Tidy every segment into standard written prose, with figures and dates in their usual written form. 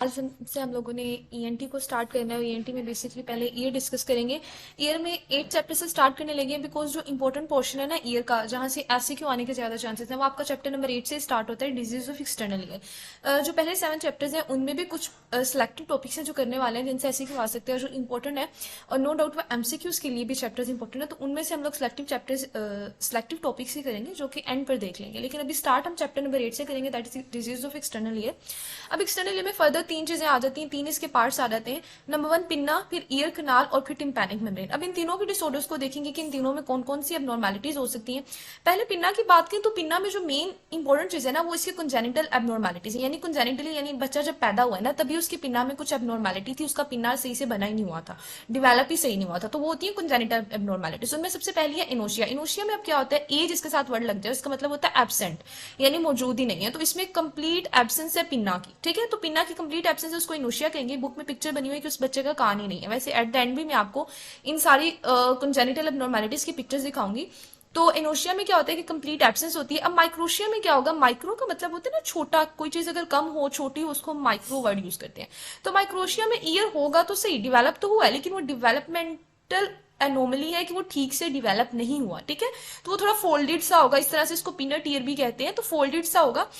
आज से हम लोगों ने ईएनटी को स्टार्ट करना है। ईएनटी में बेसिकली पहले ईयर डिस्कस करेंगे। ईयर में 8 चैप्टर से स्टार्ट करने लगे बिकॉज जो इंपॉर्टेंट पोर्शन है ना ईयर का, जहां से ऐसे क्यों आने के ज्यादा चांसेस हैं, वो आपका चैप्टर नंबर 8 से स्टार्ट होता है, डिजीज ऑफ एक्सटर्नल ईयर। जो पहले 7 चैप्टर्स हैं उनमें भी कुछ सिलेक्टिव टॉपिक्स हैं जो करने वाले हैं, जिनसे ऐसे क्यों आ सकते हैं जो इंपॉर्टेंट है। और नो डाउट वो एमसीक्यूज के लिए भी चैप्टर्स इंपॉर्टेंट है, तो उनमें से हम लोग सिलेक्टिव टॉपिक्स ही करेंगे जो कि एंड पर देख लेंगे। लेकिन अभी स्टार्ट हम चैप्टर नंबर 8 से करेंगे, that is disease of external ear. अब एक्सटर्नल ईयर में फर्दर 3 चीजें आ जाती हैं, 3 इसके पार्ट्स आ जाते हैं। नंबर 1 पिन्ना, फिर ईयर कनाल और फिर टिम्पैनिक मेम्ब्रेन। अब इन तीनों के डिसऑर्डर्स को देखेंगे कि इन तीनों में कौन कौन सी एबनॉर्मैलिटीज हो सकती हैं। पहले पिन्ना की बात करें तो पिन्ना में जो मेन इंपॉर्टेंट चीज है ना वो इसकी कंजेनिटल एबनॉर्मैलिटीज है, यानी कंजेनिटली यानी बच्चा जब पैदा हुआ है ना तभी उसके पिन्ना में कुछ एबनॉर्मैलिटी थी, उसका पिन्ना सही से बना ही नहीं हुआ था, डेवलप ही सही नहीं हुआ था, तो वो होती है कंजेनिटल एबनॉर्मैलिटीज। उनमें सबसे पहली है इनोशिया। इनोशिया में अब क्या होता है, ए जिसके साथ वर्ड लग जाए उसका मतलब होता है एब्सेंट, यानी मौजूद ही नहीं है, तो इसमें कंप्लीट एब्सेंस है पिन्ना की। ठीक है, तो पिन्ना की कंप्लीट एब्सेंस है उसको इनोशिया कहेंगे। बुक में पिक्चर बनी हुई है कि उस बच्चे का कान ही नहीं है। वैसे एट द एंड भी मैं आपको इन सारी कंजेनिटल एबनॉर्मैलिटीज की पिक्चर्स दिखाऊंगी। तो इनोशिया में क्या होता है कि कंप्लीट एब्सेंस होती है। अब माइक्रोशिया में क्या होगा, माइक्रो का मतलब होता है ना छोटा, कोई चीज अगर कम हो छोटी हो उसको हम माइक्रो वर्ड यूज करते हैं। तो माइक्रोशिया में ईयर होगा तो सही, डिवेलप तो हुआ है, लेकिन वो डिवेलपमेंटल एनोमली है कि वो ठीक से डिवेलप नहीं हुआ। ठीक है, तो वो थोड़ा फोल्डेड सा होगा, इस तरह से इसको पीनट ईयर भी कहते हैं, तो फोल्डेड सा होगा।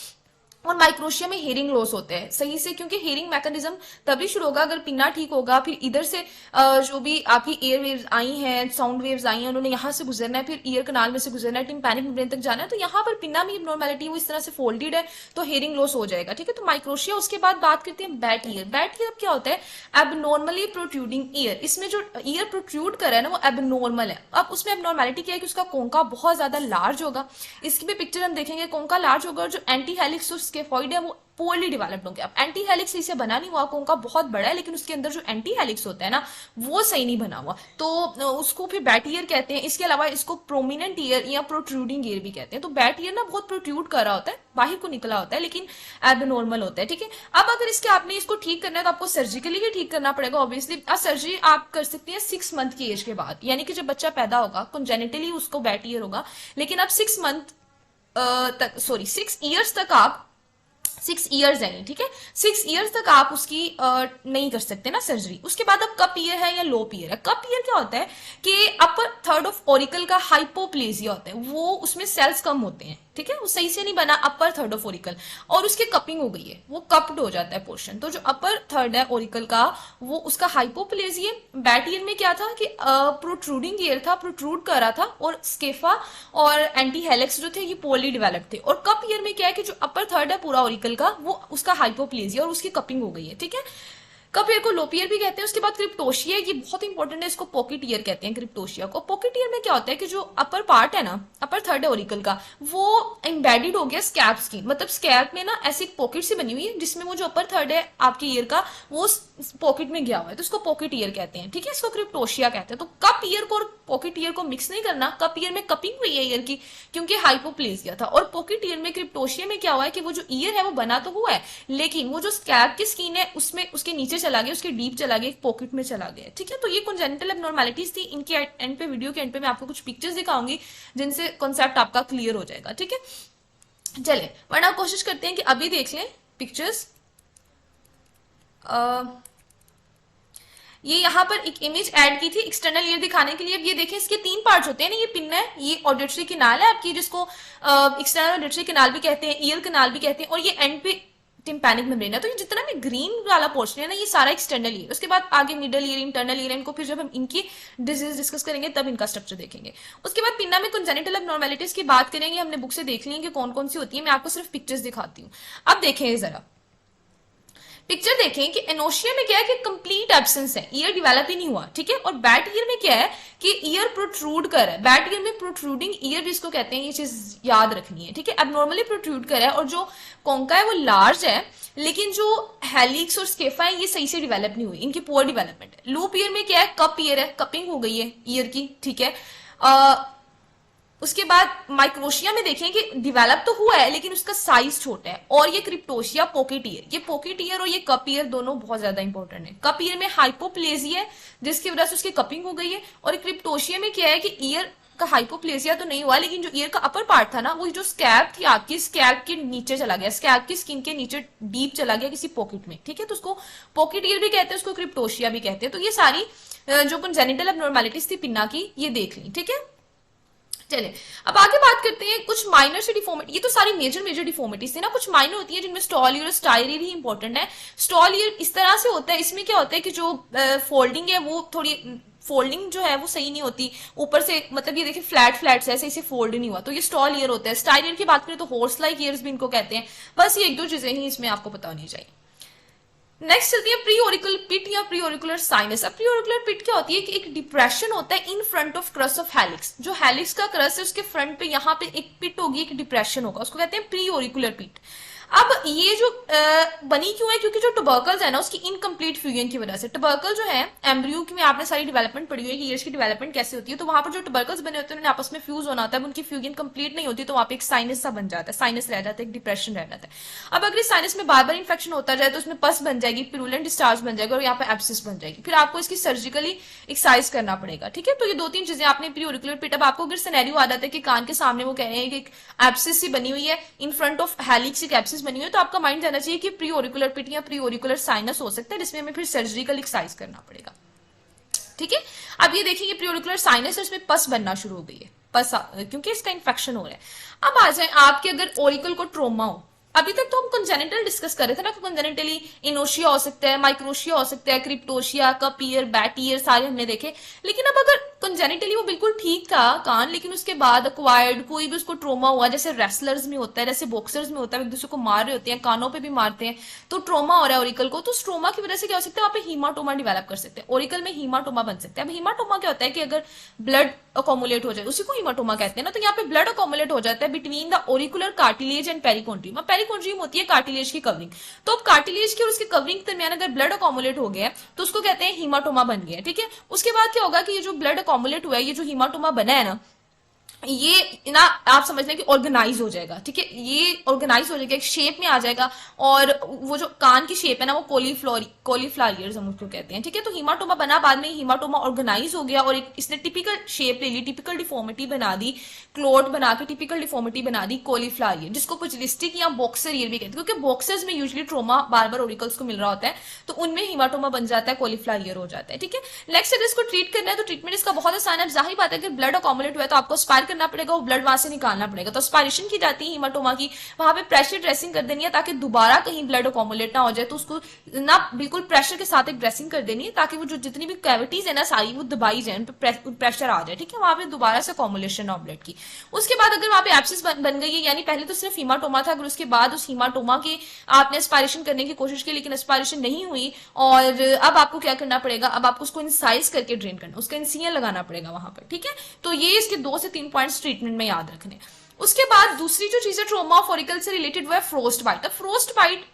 और माइक्रोशिया में हेयरिंग लॉस होते हैं सही से, क्योंकि हेयरिंग मैकेनिज्म तभी शुरू होगा अगर पिन्ना ठीक होगा, फिर इधर से जो भी आपकी एयर वेव्स आई हैं, साउंड वेव्स आई हैं, उन्होंने यहाँ से गुजरना है, फिर ईयर कनाल में से गुजरना है, टिम्पैनिक मेम्ब्रेन तक जाना है, तो यहाँ पर पिन्ना में नॉर्मेलिटी वो इस तरह से फोल्डेड है तो हेयरिंग लॉस हो जाएगा। ठीक है, तो माइक्रोशिया। उसके बाद बात करते हैं बैट ईयर। बैट ईयर अब क्या होता है, एबनॉर्मली प्रोट्रूडिंग ईयर। इसमें जो ईयर प्रोट्रूड कर रहा है ना वो एबनॉर्मल है। अब उसमें एबनॉर्मैलिटी क्या है कि उसका कोंका बहुत ज्यादा लार्ज होगा। इसकी भी पिक्चर हम देखेंगे, कोंका लार्ज होगा और जो एंटी हेलिक्स और स्केफॉइड है वो पोअरली डेवलप्ड होंगे। अब एंटी हेलिक्स इसे बना नहीं हुआ, कोंका बहुत बड़ा है लेकिन उसके अंदर जो एंटी हेलिक्स होता है ना वो सही नहीं बना हुआ, तो उसको फिर बैट ईयर कहते हैं। इसके अलावा इसको प्रोमिनेंट ईयर या प्रोट्रूडिंग ईयर भी कहते हैं। तो बैट ईयर ना बहुत प्रोट्रूड कर रहा होता है, बाहर को निकला होता है, लेकिन एबनॉर्मल होता है। ठीक है, अब अगर इसके आपने इसको ठीक करना है तो आपको सर्जिकली ही ठीक करना पड़ेगा ऑब्वियसली। अब सर्जरी आप कर सकती हैं 6 मंथ की एज के बाद, यानी कि जब बच्चा पैदा होगा कंजेनिटली उसको बैट ईयर होगा, लेकिन अब 6 मंथ तक, सॉरी 6 ईयर्स तक आप 6 ईयर्स है, ठीक है, 6 ईयर्स तक आप उसकी नहीं कर सकते ना सर्जरी। उसके बाद अब कप ईयर है या लोप ईयर है। कप ईयर क्या होता है कि अपर थर्ड ऑफ ओरिकल का हाइपोप्लेजिया होता है, वो उसमें सेल्स कम होते हैं। ठीक है, वो सही से नहीं बना अपर थर्ड ऑफ ओरिकल, और उसकी कपिंग हो गई है, वो कप्ड हो जाता है पोर्शन। तो जो अपर थर्ड है ओरिकल का वो उसका हाइपोप्लेजिया। बैट ईयर में क्या था कि प्रोट्रूडिंग ईयर था, प्रोट्रूड कर रहा था, और स्केफा और एंटी हेलिक्स जो थे ये पोअरली डेवलप्ड थे। और कप ईयर में क्या है कि जो अपर थर्ड है पूरा ओरिकल का वो उसका हाइपोप्लेजिया और उसकी कपिंग हो गई है। ठीक है, कप ईयर को लोप ईयर भी कहते हैं। उसके बाद क्रिप्टोशिया, ये बहुत इंपॉर्टेंट है, इसको पॉकेट ईयर कहते हैं क्रिप्टोशिया को। पॉकेट ईयर में क्या होता है कि जो अपर पार्ट है ना, अपर थर्ड है ओरिकल का, वो एम्बेडेड हो गया स्कैप्स की, मतलब स्कैप में ना ऐसी पॉकेट सी बनी हुई है जिसमें वो जो अपर थर्ड है आपके ईयर का वो पॉकेट में गया हुआ है, तो इसको पॉकेट ईयर कहते हैं। ठीक है, इसको क्रिप्टोशिया कहते हैं। तो कप ईयर को और पॉकेट ईयर को मिक्स नहीं करना। कप ईयर में कपिंग हुई है ईयर की क्योंकि हाइपोप्लेजिया था, और पॉकेट ईयर में क्रिप्टोशिया में क्या हुआ है कि वो जो ईयर है वो बना तो हुआ है लेकिन वो जो स्कैप की स्किन है उसमें उसके नीचे चला गया, उसके डीप चला गया, एक पॉकेट में चला गया। ठीक है, तो ये कंजेनिटल एबनॉर्मैलिटीज थी। इनके एंड पे, वीडियो के एंड पे मैं आपको कुछ पिक्चर्स दिखाऊंगी जिनसे कॉन्सेप्ट आपका क्लियर हो जाएगा। ठीक है, चले वरना कोशिश करते हैं कि अभी देख लें पिक्चर्स। ये यहाँ पर एक इमेज ऐड की थी एक्सटर्नल ईयर दिखाने के लिए। अब ये देखें, इसके 3 पार्ट्स होते हैं ना, ये पिन है, ये ऑडिटरी किनाल है आपकी, जिसको एक्सटर्नल ऑडिटरी किनाल भी कहते हैं, ईयर किनाल भी कहते हैं, और ये एंड पे टिम्पैनिक मेम्ब्रेन है। तो ये जितना भी ग्रीन वाला पोर्शन है ना ये सारा एक्सटर्नल ईयर। उसके बाद आगे मिडल ईयर, इंटरनल ईयर, इनको फिर जब हम इनकी डिजीज डिस्कस करेंगे तब इनका स्ट्रक्चर देखेंगे। उसके बाद पिन्ना में कंजेनिटल एबनॉर्मैलिटीज की बात करेंगे, हमने बुक से देख ली है कि कौन कौन सी होती है, मैं आपको सिर्फ पिक्चर्स दिखाती हूँ। अब देखें जरा पिक्चर देखें कि एनोशिया में क्या है कि कंप्लीट एब्सेंस है, ईयर डेवलप ही नहीं हुआ। ठीक है, और बैट ईयर में क्या है कि ईयर प्रोट्रूड कर है। बैट ईयर में प्रोट्रूडिंग ईयर जिसको कहते हैं, ये चीज याद रखनी है। ठीक है, एबनॉर्मली प्रोट्रूड कर है और जो कोंका है वो लार्ज है, लेकिन जो हेलिक्स और स्केफा है ये सही से डेवलप नहीं हुई, इनकी पुअर डेवलपमेंट है। लूप ईयर में क्या है, कप ईयर है, कपिंग हो गई है ईयर की। ठीक है, उसके बाद माइक्रोशिया में देखें कि डेवलप तो हुआ है लेकिन उसका साइज छोटा है। और ये क्रिप्टोशिया पॉकेट ईयर, ये पॉकेट ईयर और ये कप ईयर दोनों बहुत ज्यादा इंपॉर्टेंट है। कप ईयर में हाइपोप्लेजिया है जिसकी वजह से उसकी कपिंग हो गई है, और क्रिप्टोशिया में क्या है कि ईयर आपका हाइपोप्लेजिया तो नहीं हुआ, लेकिन जो ईयर का अपर पार्ट था ना, वो जो स्कैल्प थी आपकी, स्कैल्प के नीचे चला गया, स्कैल्प की स्किन के नीचे डीप चला गया किसी पॉकेट में, ठीक है। तो उसको पॉकेट ईयर भी कहते हैं, उसको क्रिप्टोशिया भी कहते हैं। तो ये सारी जो कंजेनिटल एब्नॉर्मैलिटीज थी पिन्ना की, ये देख ली, ठीक है। चले अब आगे बात करते हैं कुछ माइनर से डिफॉर्मिटी। ये तो सारी मेजर मेजर डिफॉर्मिटीज थी ना, कुछ माइनर होती है जिनमें स्टॉल ईयर और स्टायर ईयर ही इंपॉर्टेंट है। स्टॉल ईयर इस तरह से होता है, इसमें क्या होता है कि जो फोल्डिंग है वो थोड़ी फोल्डिंग जो है वो सही नहीं होती, ऊपर से मतलब ये देखिए फ्लैट फ्लैट से ऐसे इसे फोल्ड नहीं हुआ, तो ये स्टॉल ईयर होता है। स्टायर ईयर की बात करें तो हॉर्स लाइक ईयर्स भी इनको कहते हैं। बस ये एक दो चीजें ही इसमें आपको पता होनी चाहिए। नेक्स्ट चलती है प्री ओरिकुलर पिट या प्री ओरिकुलर साइनस। अब प्री ओरिकुलर पिट क्या होती है कि एक डिप्रेशन होता है in front of cross of helix. जो हेलिक्स का क्रस है उसके फ्रंट पे यहाँ पे एक पिट होगी, एक डिप्रेशन होगा, उसको कहते हैं प्री ओरिकुलर पिट। अब ये जो बनी क्यों है, क्योंकि जो टबर्कल्स है ना उसकी इनकम्प्लीट फ्यूजन की वजह से। टबर्कल जो है एम्ब्रियो की में आपने सारी डेवलपमेंट पढ़ी हुई है कि ईयर्स की डेवलपमेंट कैसे होती है, तो वहां पर जो टबर्कल्स बने होते हैं उन्हें आपस में फ्यूज होना होता है, उनकी फ्यूजन कंप्लीट नहीं होती, तो वहां पे एक साइनस सा बन जाता है, साइनस रह जाता है, एक डिप्रेशन रह जाता है। अब अगर इस साइनस में बार बार इन्फेक्शन होता जाए तो उसमें पस बन जाएगी, पिरुलेंट डिस्चार्ज बन जाएगा और यहाँ पे एब्सिस बन जाएगी, फिर आपको इसकी सर्जिकली एक्साइज करना पड़ेगा, ठीक है। तो ये दो तीन चीजें आपने प्री ओरिकुलर पिट। अब आपको अगर सिनेरियो आ जाता है कि कान के सामने वो कह रहे हैं कि एक एब्सिस सी बनी हुई है, इन फ्रंट ऑफ हेलिक्स एक एब्सिस बनी हुई है, तो आपका माइंड जाना चाहिए कि प्री ओरिकुलर पिट या प्री ओरिकुलर साइनस हो सकता है, जिसमें हमें फिर सर्जिकल एक्साइज करना पड़ेगा, ठीक है। अब ये देखिए प्री ओरिकुलर साइनस है, उसमें पस बनना शुरू हो गई है, क्योंकि इसका इन्फेक्शन हो रहा है। अब आ जाए आपके अगर ओरिकल को ट्रोमा हो। अभी तक तो हम कंजेनिटल डिस्कस कर रहे थे ना, कंजेनिटली इनोशिया हो सकता है, माइक्रोशिया हो सकता है, क्रिप्टोशिया, कप ईयर, बैट ईयर सारे हमने देखे। लेकिन अब अगर कंजेनिटली वो बिल्कुल ठीक था कान, लेकिन उसके बाद अक्वायर्ड कोई भी उसको ट्रोमा हुआ, जैसे रेसलर्स में होता है, जैसे बॉक्सर्स में होता है, एक दूसरे को मार रहे होते हैं, कानों पे भी मारते हैं, तो ट्रोमा हो रहा है ओरिकल को, तो उस ट्रोमा की वजह से क्या हो सकता है, वहां पे हीमाटोमा डेवलप कर सकते हैं, ओरिकल में हीमाटोमा बन सकता है। अब हीमाटोमा क्या होता है कि अगर ब्लड अकोमुलेट हो जाए, उसी को हीमाटोमा कहते हैं ना, तो यहाँ पे ब्लड अकोमुलेट हो जाता है बिटवीन द ओरिकुलर कार्टिलेज एंड पेरिकोन्ड्रियम। अब पेरिकोन्ड्रियम होती है कार्टिलेज की कवरिंग, तो अब कार्टिलेज की और उसके कवरिंग के दरमियान अगर ब्लड अकोमुलेट हो गया तो उसको कहते हैं हीमाटोमा बन गया, ठीक है। उसके बाद क्या होगा कि ये जो ब्लड अकोमुलेट हुआ है, ये जो हीमाटोमा बना है ना, ये ना आप समझ लें कि ऑर्गेनाइज हो जाएगा, ठीक है। ये ऑर्गेनाइज हो जाएगा, एक शेप में आ जाएगा, और वो जो कान की शेप है ना वो कोलीफ्लायर्स हम उसको कहते हैं, ठीक है। तो हीमाटोमा बना, बाद में हीमाटोमा ऑर्गेनाइज हो गया और एक इसने टिपिकल शेप ले ली, टिपिकल डिफॉर्मिटी बना दी, क्लोट बना के टिपिकल डिफॉर्मिटी बना दी, कोलीफ्लायर, जिसको पुजिलिस्टिक या बॉक्सर ईयर भी कहते हैं, क्योंकि बॉक्सर्स में यूजुअली ट्रोमा बार बार ओरिकल्स को मिल रहा होता है, तो उनमें हीमाटोमा बन जाता है, कोलीफ्लायर हो जाता है, ठीक है। नेक्स्ट अगर इसको ट्रीट करना है तो ट्रीटमेंट इसका बहुत आसान है। जाहिर बात है कि ब्लड अकोमुलेट हुआ है तो आपको स्पायर करना पड़ेगा, वो ब्लड वहां से निकालना पड़ेगा, तो स्पायरेशन की जाती है हीमाटोमा की, वहां पे प्रेशर ड्रेसिंग कर देनी है ताकि दोबारा कहीं ब्लड अकोमुलेट ना हो जाए, तो उसको ना बिल्कुल प्रेशर के साथ एक ड्रेसिंग कर देनी है ताकि वो जो जितनी भी कैविटीज है ना सारी वो दबाई जाए, उन पे प्रेशर आ जाए, ठीक है, वहां पे दोबारा से अकोमुलेशन हो ब्लड की। उसके बाद अगर वहां पे एब्सिस बन गई है, यानी पहले तो सिर्फ हीमाटोमा था, अगर उसके बाद उस हीमाटोमा की आपने एस्पायरेशन करने की कोशिश की लेकिन एस्पायरेशन नहीं हुई, और अब आपको क्या करना पड़ेगा, अब आपको उसको इंसाइज करके ड्रेन करना, उसका इंसिजन लगाना पड़ेगा वहां पर, ठीक है। तो ये इसके 2 से 3 पॉइंट्स ट्रीटमेंट में याद रखने। उसके बाद दूसरी जो चीज है ट्रोमा ऑफ ऑरिकल से रिलेटेड वो है फ्रोस्ट बाइट। अब फ्रोस्ट बाइट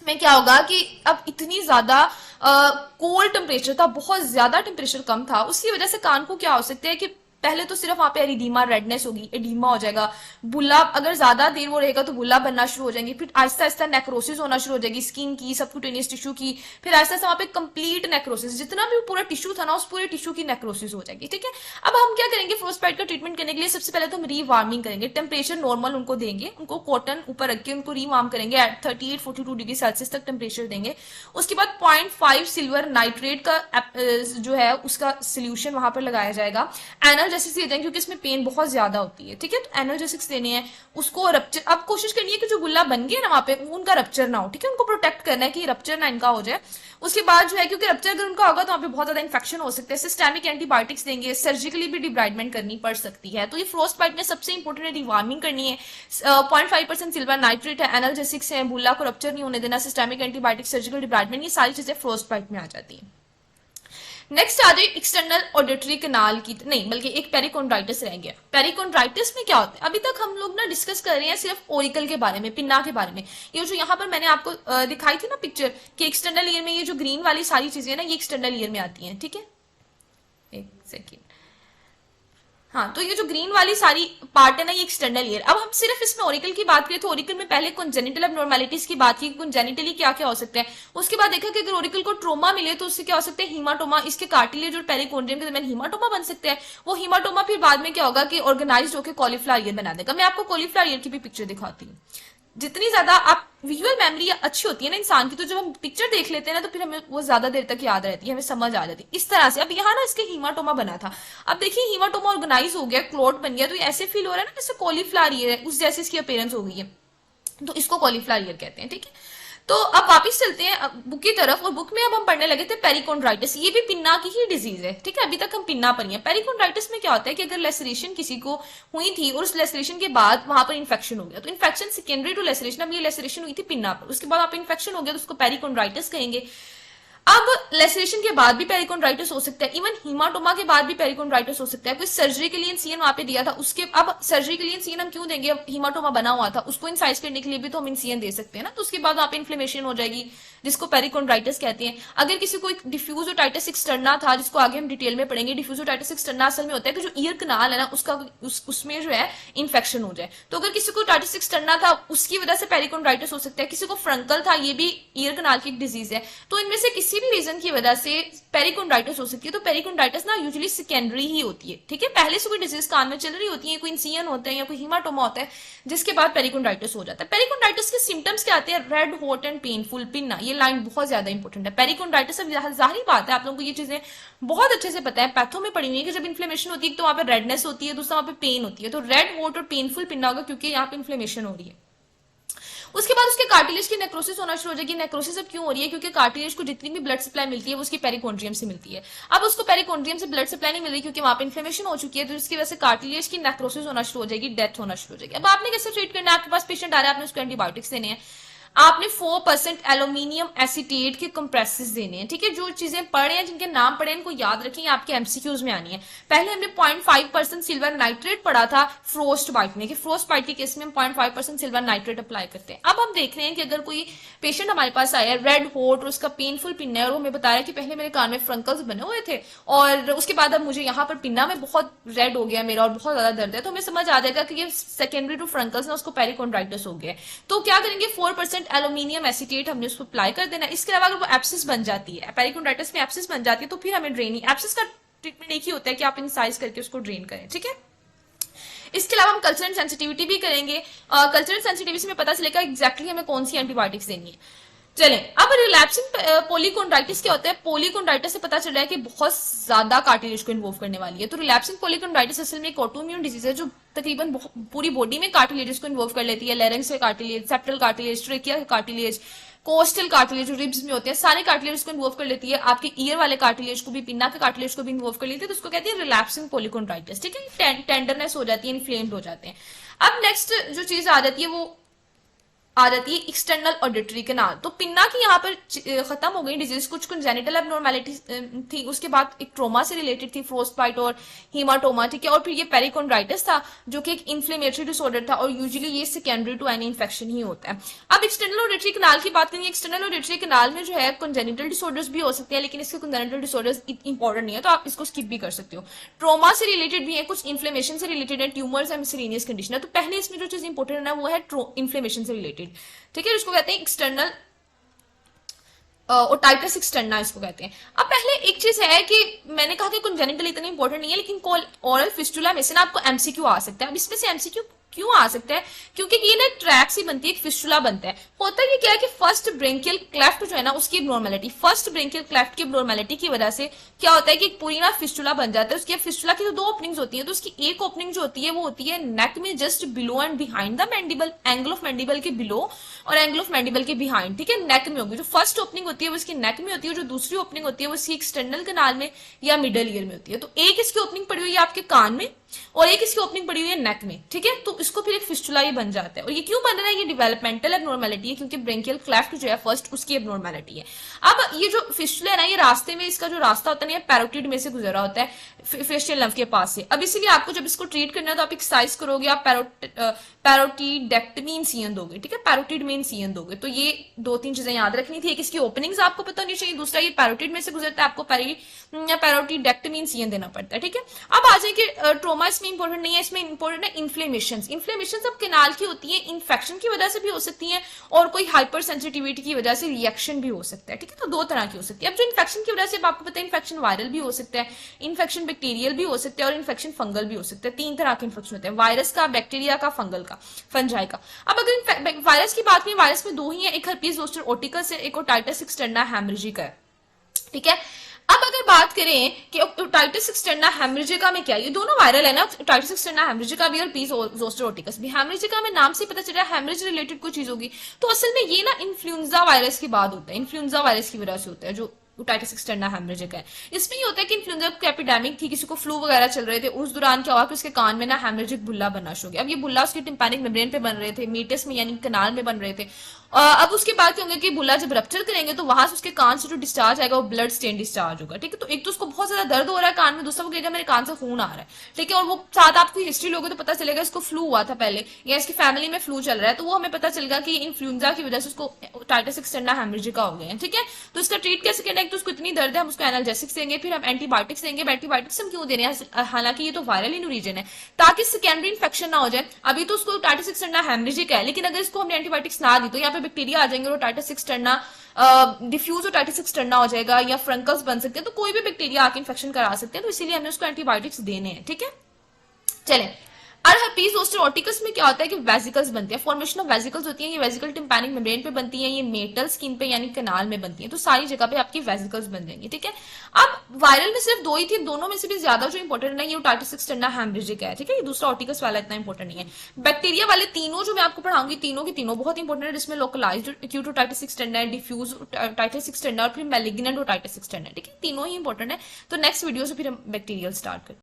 में क्या होगा कि अब इतनी ज्यादा कोल्ड टेम्परेचर था, बहुत ज्यादा टेम्परेचर कम था, उसकी वजह से कान को क्या हो सकता है कि पहले तो सिर्फ वहां पे एरिडीमा, रेडनेस होगी, एडीमा हो जाएगा, बुला अगर ज्यादा देर वो रहेगा तो बुला बनना शुरू हो जाएंगी, फिर आहिस्ता आहिस्ता नेक्रोसिस होना शुरू हो जाएगी स्किन की, सबक्यूटेनियस टिश्यू की, फिर आहिस्ता आहिस्ता वहां पे कंप्लीट नेक्रोसिस, जितना भी पूरा टिश्यू था ना उस पूरे टिश्यू की नेक्रोसिस हो जाएगी, ठीक है। अब हम क्या करेंगे फ्रोस्ट बाइट का ट्रीटमेंट करने के लिए, सबसे पहले तो हम रीवार्मिंग करेंगे, टेम्परेचर नॉर्मल उनको देंगे, उनको कॉटन ऊपर रख के उनको रीवार्म करेंगे एट 38-42 डिग्री सेल्सियस तक टेम्परेचर देंगे। उसके बाद 0.5 सिल्वर नाइट्रेट का जो है उसका सोल्यूशन वहां पर लगाया जाएगा। एनाल्जेसिक्स दिए जाएंगे क्योंकि इसमें पेन बहुत ज्यादा होती है, ठीक है, तो एनाल्जेसिक्स देने हैं उसको। रप्चर, अब कोशिश करनी है कि जो गुल्ला बन गया ना वहां पे उनका रप्चर ना हो, ठीक है, उनको प्रोटेक्ट करना है कि रप्चर ना इनका हो जाए। उसके बाद जो है क्योंकि रप्चर अगर उनका होगा तो वहां पे बहुत ज्यादा इन्फेक्शन हो सकता है, सिस्टेमिक एंटीबायोटिक्स देंगे, सर्जिकली भी डिब्राइडमेंट करनी पड़ सकती है। तो ये फ्रोस्ट बाइट में सबसे इंपॉर्टेंट है डिवार्मिंग करनी है, 0.5% सिल्वर नाइट्रेट है, एनाल्जेसिक्स है, बुल्ला को रप्चर नहीं होने देना, सिस्टेमिक एंटीबायोटिक्स, सर्जिकल डिब्राइडमेंट, ये सारी चीजें फ्रोस्ट बाइट में आ जाती है। नेक्स्ट आ जाए एक्सटर्नल ऑडिटरी कैनाल की, नहीं बल्कि एक पेरिकोन्ड्राइटिस रह गया। पेरिकोन्ड्राइटिस में क्या होता है, अभी तक हम लोग ना डिस्कस कर रहे हैं सिर्फ ओरिकल के बारे में, पिन्ना के बारे में। ये जो यहाँ पर मैंने आपको दिखाई थी ना पिक्चर कि एक्सटर्नल ईयर में ये जो ग्रीन वाली सारी चीजें ना ये एक्सटर्नल ईयर में आती हैं, ठीक है। एक सेकेंड, हाँ, तो ये जो ग्रीन वाली सारी पार्ट है ना, ये एक्सटर्नल ईयर। अब हम सिर्फ इसमें ओरिकल की बात करें तो ओरिकल में पहले कंजेनिटल एबनॉर्मेलिटीज की बात की, कंजेनिटली क्या क्या हो सकता है। उसके बाद देखा कि अगर ओरिकल को ट्रोमा मिले तो उससे क्या हो सकता है, हीमाटोमा, इसके कार्टिलेज और पेरिकोन्ड्रियम के दरमियान हीमाटोमा बन सकते हैं। वो हीमाटोमा फिर बाद में क्या होगा कि ऑर्गेनाइज होकर कॉलीफ्लावर ईयर बना देगा। मैं आपको कॉलीफ्लावर ईयर की भी पिक्चर दिखाती हूँ। जितनी ज्यादा आप विजुअल मेमोरी अच्छी होती है ना इंसान की, तो जब हम पिक्चर देख लेते हैं ना तो फिर हमें वो ज्यादा देर तक याद रहती है, हमें समझ आ जाती है इस तरह से। अब यहाँ ना इसके हीमाटोमा बना था, अब देखिए हीमाटोमा ऑर्गेनाइज हो गया, क्लोट बन गया, तो ये ऐसे फील हो रहा है ना जैसे कॉलीफ्लावर ईयर है, उस जैसे इसकी अपीयरेंस हो गई है, तो इसको कॉलीफ्लावर ईयर कहते हैं। ठीक है, तो अब वापस चलते हैं बुक की तरफ, और बुक में अब हम पढ़ने लगे थे पेरिकोन्ड्राइटिस। ये भी पिन्ना की ही डिजीज है। ठीक है, अभी तक हम पिन्ना पर ही हैं। पेरिकोन्ड्राइटिस में क्या होता है कि अगर लेसरेशन किसी को हुई थी और उस लेसरेशन के बाद वहां पर इन्फेक्शन हो गया, तो इन्फेक्शन सेकेंडरी टू लेसरेशन, अब ये लेसरेशन हुई थी पिन्ना पर, उसके बाद आप इन्फेक्शन हो गया तो उसको पेरिकोन्ड्राइटिस कहेंगे। अब लेसरेशन के बाद भी पेरिकोन्ड्राइटिस हो सकता है, इवन हीमाटोमा के बाद भी पेरिकोन्ड्राइटिस हो सकता है। कोई सर्जरी के लिए इंसिजन वहां पे दिया था, उसके अब सर्जरी के लिए इंसिजन हम क्यों देंगे, अब हीमाटोमा बना हुआ था उसको इंसाइज करने के लिए भी तो हम इंसिजन दे सकते हैं ना, तो उसके बाद वहां पे इन्फ्लेमेशन हो जाएगी जिसको पेरिकोन्ड्राइटिस कहते हैं। अगर किसी को डिफ्यूज ओटाइटिस एक्सटर्ना था, जिसको आगे हम डिटेल में पढ़ेंगे, डिफ्यूज ओटाइटिस एक्सटर्ना असल में होता है कि जो ईयर कनाल है ना उसका उसमें जो है इन्फेक्शन हो जाए, तो अगर किसी को ओटाइटिस एक्सटर्ना था उसकी वजह से पेरिकोन्ड्राइटिस हो सकता है। किसी को फ्रंकल था, ये भी ईयर कनाल की एक डिजीज है, तो इनमें से किसी भी रीजन की वजह से पेरिकोन्ड्राइटिस हो सकती है। तो पेरिकोन्ड्राइटिस ना यूजुअली सेकेंडरी ही होती है। ठीक है, पहले से कोई डिजीज कान में चल रही होती है, कोई इंसिजन होता है या कोई हीमाटोमा होता है, जिसके बाद पेरिकोन्ड्राइटिस हो जाता है। पेरिकोन्ड्राइटिस के सिम्टम्स क्या आते हैं, red hot and painful pinna, ये लाइन बहुत ज्यादा इंपॉर्टेंट है। पेरिकोन्ड्राइटिस, अब जाहिर बात है आप लोगों को ये चीजें बहुत अच्छे से पता है, पैथो में पड़ी हुई है कि जब इन्फ्लेमेशन होती है तो वहां पे रेडनेस होती है, दूसरा वहां पे पेन होती है, तो रेड हॉट और पेनफुल पिन्ना होगा क्योंकि यहाँ पे इन्फ्लेमेशन हो रही है। उसके बाद उसके कार्टिलेज की नेक्रोसिस होना शुरू हो जाएगी। नेक्रोसिस अब क्यों हो रही है, क्योंकि कार्टिलेज को जितनी भी ब्लड सप्लाई मिलती है वो उसकी पेरिकोन्ड्रियम से मिलती है। अब उसको पेरिकोन्ड्रियम से ब्लड सप्लाई नहीं मिल रही क्योंकि वहां पे इन्फ्लेमेशन हो चुकी है, तो इसकी वजह से कार्टिलेज की नेक्रोसिस होना शुरू हो जाएगी, डेथ होना शुरू हो जाएगी। अब आपने कैसे ट्रीट करना है, आपके पास पेशेंट आ रहा है, आपने उसको एंटीबायोटिक्स देने हैं, आपने 4% एल्यूमिनियम एसीटेट के कंप्रेसेस देने हैं। ठीक है, जो चीजें पढ़े हैं, जिनके नाम पढ़े हैं, इनको याद रखें, आपके एमसीक्यूज में आनी है। पहले हमने 0.5% सिल्वर नाइट्रेट पढ़ा था फ्रोस्ट बाइट में, कि फ्रोस्ट बाइट के केस में हम 0.5% सिल्वर नाइट्रेट अप्लाई करते हैं। अब हम देख रहे हैं कि अगर कोई पेशेंट हमारे पास आया है रेड हॉट और उसका पेनफुल पिन्ना है, और वो हमें बता रहा है कि पहले मेरे कान में फ्रंकल्स बने हुए थे और उसके बाद अब मुझे यहाँ पर पिन्ना में बहुत रेड हो गया मेरा और बहुत ज्यादा दर्द है, तो हमें समझ आ जाएगा कि ये सेकेंडरी टू फ्रंकल्स ना, उसको पेरिकोन्ड्राइटिस हो गया। तो क्या करेंगे, 4% एल्यूमिनियम एसीटेट हमने उसको अप्लाई कर देना। इसके अलावा अगर वो एप्सिस बन जाती है, पेरिकोन्ड्राइटिस में एप्सिस बन जाती है, तो फिर हमें ड्रेनिंग, एप्सिस का ट्रीटमेंट एक ही होता है कि आप इंसाइज करके उसको ड्रेन करें। ठीक है, इसके अलावा हम कल्चरल सेंसिटिविटी भी करेंगे। कल्चरल सेंसिटिविटी में पता चलेगा एग्जैक्टली हमें कौन सी एंटीबायोटिक्स देनी है। चलें, अब रिलैप्सिंग पोलीकोंड्राइटिस क्या होता है, पोलीकोंड्राइटिस से पता चल रहा है कि बहुत ज्यादा कार्टिलेज को इन्वॉल्व करने वाली है। तो रिलैप्सिंग पोलीकोंड्राइटिस असल में एक ऑटोइम्यून डिजीज है जो तकरीबन पूरी बॉडी में कार्टिलेजेस को इन्वॉल्व कर लेती है। लेरेंक्स का कार्टिलेज, सेप्टल कार्टिलेज, ट्रेकिया का कार्टिलेज, कोस्टल कार्टिलेज जो रिब्स में होते हैं, सारे कार्टिलेज को इन्वॉल्व कर लेती है। आपके ईयर वाले कार्टिलेज को भी, पिन्ना के कार्टिलेज को भी इन्वॉल्व कर लेती है, तो उसको कहते हैं रिलैप्सिंग पोलीकोंड्राइटिस। ठीक है, टेंडरनेस हो जाती है, इन्फ्लेम्ड हो जाते हैं। अब नेक्स्ट जो चीज आ जाती है वो आ जाती है एक्सटर्नल ऑडिटरी कैनाल। तो पिन्ना की यहाँ पर खत्म हो गई डिजीज, कुछ कंजेनिटल एबनॉर्मेलिटी थी, उसके बाद एक ट्रोमा से रिलेटेड थी, फ्रोस्टबाइट और हीमाटोमा। ठीक है, और फिर ये पेरिकोंड्राइटिस था जो कि एक इन्फ्लेमेटरी डिसऑर्डर था, और यूजुअली ये सेकेंडरी टू एनी इन्फेक्शन ही होता है। अब एक्सटर्नल ऑडिटरी कैनाल की बात करेंगे। एक्सटर्नल ऑडिटरी कैनाल में जो है कंजेनिटल डिसऑर्डर्स भी हो सकते हैं, लेकिन इसके कंजेनिटल डिसऑर्डर्स इंपॉर्टेंट नहीं है, तो आप इसको स्किप भी कर सकते हो। ट्रोमा से रिलेटेड भी है, कुछ इन्फ्लेमेशन से रिलेटेड है, ट्यूमर्स है, मिसलेनियस कंडीशन है। तो पहले इसमें जो चीज इंपॉर्टेंट है ना वो है इन्फ्लेमेशन से रिलेटेड। ठीक है, इसको कहते हैं एक्सटर्नल ओटाइटिस एक्सटर्ना इसको कहते हैं। अब पहले एक चीज है कि मैंने कहा कि कंजेनिटल इतनी इंपॉर्टेंट नहीं है, लेकिन ओरल फिस्टुला में से ना आपको एमसीक्यू आ सकता है। अब इसमें से एमसीक्यू क्यों आ सकता है, क्योंकि ये ना ट्रैक सी बनती है, एक फिस्टुला बनता है। होता है क्या है कि फर्स्ट ब्रेंकियल क्लेफ्ट जो है ना उसकी एब्नॉर्मेलिटी, फर्स्ट ब्रेंकियल क्लेफ्ट की एब्नॉर्मेलिटी की वजह से क्या होता है कि पूरी ना फिस्टुला बन जाता है। उसकी फिस्टुला की तो दो ओपनिंग्स होती है, तो उसकी एक ओपनिंग जो होती है वो होती है नेक में just below and behind the mandible, angle of mandible के बिलो और एंगल ऑफ मैंडिबल के बिहाइंड। ठीक है, नेक में होगी। जो फर्स्ट ओपनिंग होती है वो इसकी नेक में होती है, जो दूसरी ओपनिंग होती है वो इसकी एक्सटर्नल कैनाल में या मिडल ईयर में होती है। तो एक इसकी ओपनिंग पड़ी हुई है आपके कान में और एक इसकी ओपनिंग पड़ी हुई है नेक में। ठीक है, तो इसको फिर एक फिस्टुला ही बन जाता है। और ये क्यों बन रहा है, ये डेवलपमेंटल एब्नॉर्मेलिटी है, क्योंकि ब्रेंकियल क्लेफ्ट जो है फर्स्ट उसकी एब्नॉर्मेलिटी है। अब ये जो फिस्टुला है ना, ये रास्ते में इसका जो रास्ता होता है ना, ये पैरोटिड में से गुजरा होता है फेशियल नर्व के पास से। अब इसीलिए आपको जब इसको ट्रीट करना है तो आप एक्सरसाइज करोगे, आप पैरोटिडेक्टमी इंसिजन दोगे। ठीक है, पैरोटिड में इंसिजन दोगे। तो ये दो तीन चीजें याद रखनी थी, एक इसकी ओपनिंग्स आपको पता होनी चाहिए, दूसरा ये पैरोटिड में से गुजरता है, आपको पैरोटिडेक्टमी इंसिजन देना पड़ता है। ठीक है, अब आ जाए कि ट्रोमा ट्रॉमा इसमें इंपॉर्टेंट नहीं है, इसमें इंपॉर्टेंट है इन्फ्लेमेशन। इन्फ्लेमेशन सब केनाल की होती है, इन्फेक्शन की वजह से भी हो सकती है और कोई हाइपर सेंसिटिविटी की वजह से रिएक्शन भी हो सकता है, ठीक है। तो दो तरह की हो सकती है। अब जो इन्फेक्शन की वजह से आपको पता है इन्फेक्शन वायरल भी हो सकता है, इन्फेक्शन बैक्टीरियल भी हो सकता है और इन्फेक्शन फंगल भी हो सकता है। तीन तरह के इन्फेक्शन होते हैं, वायरस का, बैक्टीरिया का, फंगल का, फंजाई का। अब अगर वायरस की बात करें, वायरस में दो ही है, एक हर्पीज जोस्टर ओटिकस है, एक ओटाइटिस एक्सटर्ना हेमरेजिका है, ठीक है। अब अगर बात करें कि ओटाइटिस एक्सटर्ना हेमरेजिका में क्या, ये दोनों वायरल है ना, ओटाइटिस एक्सटर्ना हेमरेजिका भी और पी जोस्टर ओटिकस भी। हेमरेजिका में नाम से पता चल रहा है हेमरेज रिलेटेड कोई चीज होगी, तो असल में ये ना इन्फ्लुएंजा वायरस के बाद होता है, इन्फ्लुएंजा वायरस की वजह से होता है जो ओटाइटिस एक्सटर्ना हेमरेजिका है। इसमें ये होता है कि इन्फ्लुएंजा की एपिडेमिक थी, किसी को फ्लू वगैरह चल रहे थे, उस दौरान क्या हुआ कि उसके कान में ना हेमरेजिक बुल्ला बनना शुरू हो गया। अब ये बुल्ला उसके टिम्पैनिक मेम्ब्रेन पे बन रहे थे, मीटस में यानी कनाल में बन रहे थे। अब उसके बाद क्या होंगे कि बुल्ला जब रप्चर करेंगे तो वहां से उसके कान से जो डिस्चार्ज आएगा वो ब्लड स्टेन डिस्चार्ज होगा, ठीक है। तो एक तो उसको बहुत ज्यादा दर्द हो रहा है कान में, दूसरा वो कहेगा मेरे कान से खून आ रहा है, ठीक है। और वो साथ आपको हिस्ट्री लोगे तो पता चलेगा इसको फ्लू हुआ था पहले या इसकी फैमिली में फ्लू चल रहा है, तो वो हमें पता चलेगा कि इन्फ्लुएंजा की वजह से उसको ओटाइटिस एक्सटर्ना हेमरेजिका हो गया है, ठीक है। तो इसका ट्रीट कैसे करना है, तो उसको इतनी दर्द है हम उसको एनाल्जेसिक्स देंगे, फिर हम एंटीबायोटिक्स देंगे। एंटीबायोटिक्स हम क्यों दे रहे हैं, हालांकि ये तो वायरल इन रीजन है, ताकि सेकेंडरी इन्फेक्शन ना हो जाए। अभी तो उसको ओटाइटिस एक्सटर्ना हेमरेजिका है, लेकिन अगर इसको हमने एंटीबायोटिक्स ना दी तो यहाँ पे बैक्टीरिया आ जाएंगे, otitis externa diffuse otitis externa हो जाएगा या फ्रंकल्स बन सकते हैं, तो कोई भी बैक्टीरिया आके इन्फेक्शन करा सकते हैं, तो इसीलिए हमने उसको एंटीबायोटिक्स देने हैं, ठीक है। चलें, और herpes zoster oticus में क्या होता है कि वेसिकल्स बनती है, फॉर्मेशन ऑफ वेसिकल्स होती है, ये वेसिकल टिम्पैनिक मेम्ब्रेन पे बनती है, ये मेटल स्किन पे यानी कनाल में बनती है, तो सारी जगह पे आपकी वेसिकल्स बन जाएंगी, ठीक है। अब वायरल में सिर्फ दो ही थी, दोनों में से भी ज्यादा जो इंपॉर्टेंट है ये ओटाइटिस एक्सटर्ना हेमरेजिका है, ठीक है। ये दूसरा ओटिकस वाला इतना इंपॉर्टेंट नहीं है। बैक्टीरिया वाले तीनों जो मैं आपको पढ़ाऊंगी, तीनों की तीनों बहुत इंपॉर्टेंट है, जिसमें लोकलाइज्ड एक्यूट ओटाइटिस एक्सटर्ना है, डिफ्यूज ओटाइटिस एक्सटर्ना और फिर मैलिग्नेंट ओटाइटिस एक्सटर्ना है, ठीक है। तीनों ही इंपॉर्टेंट है। तो नेक्स्ट वीडियो से फिर हम बैक्टीरियल स्टार्ट करते हैं।